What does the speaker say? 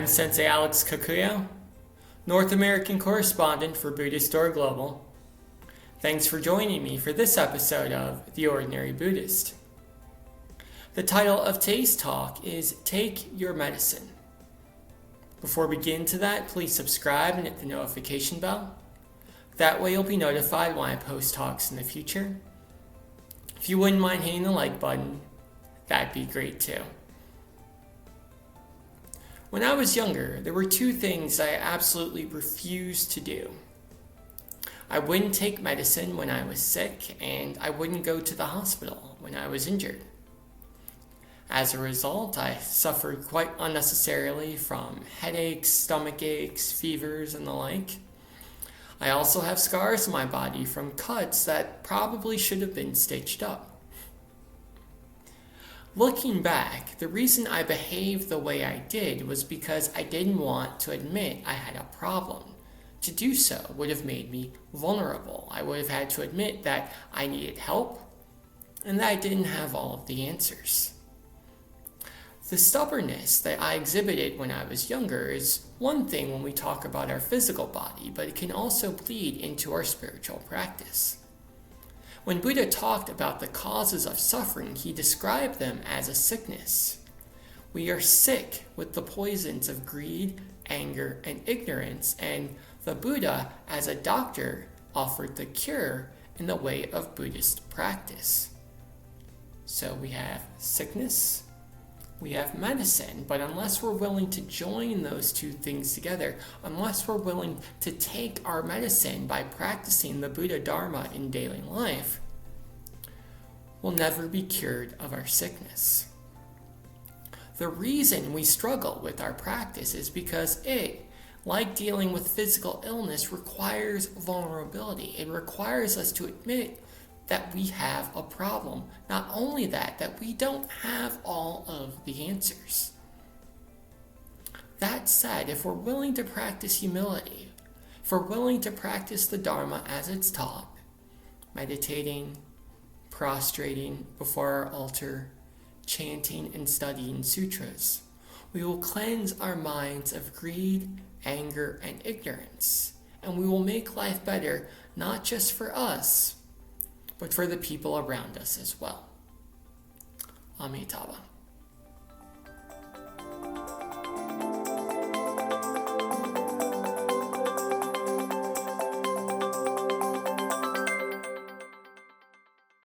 Sensei Alex Kakuyo, North American Correspondent for Buddhistdoor Global. Thanks for joining me for this episode of The Ordinary Buddhist. The title of today's talk is Take Your Medicine. Before we get into that, please subscribe and hit the notification bell. That way you'll be notified when I post talks in the future. If you wouldn't mind hitting the like button, that'd be great too. When I was younger, there were two things I absolutely refused to do. I wouldn't take medicine when I was sick, and I wouldn't go to the hospital when I was injured. As a result, I suffered quite unnecessarily from headaches, stomach aches, fevers, and the like. I also have scars on my body from cuts that probably should have been stitched up. Looking back, the reason I behaved the way I did was because I didn't want to admit I had a problem. To do so would have made me vulnerable. I would have had to admit that I needed help and that I didn't have all of the answers. The stubbornness that I exhibited when I was younger is one thing when we talk about our physical body, but it can also bleed into our spiritual practice. When Buddha talked about the causes of suffering, he described them as a sickness. We are sick with the poisons of greed, anger, and ignorance, and the Buddha, as a doctor, offered the cure in the way of Buddhist practice. So we have sickness, we have medicine, but unless we're willing to join those two things together, unless we're willing to take our medicine by practicing the Buddha Dharma in daily life, we'll never be cured of our sickness. The reason we struggle with our practice is because it, like dealing with physical illness, requires vulnerability. It requires us to admit that we have a problem. Not only that we don't have all of the answers. That said, if we're willing to practice humility, if we're willing to practice the Dharma as it's taught, meditating, prostrating before our altar, chanting and studying sutras, we will cleanse our minds of greed, anger, and ignorance, and we will make life better, not just for us, but for the people around us as well. Amitabha.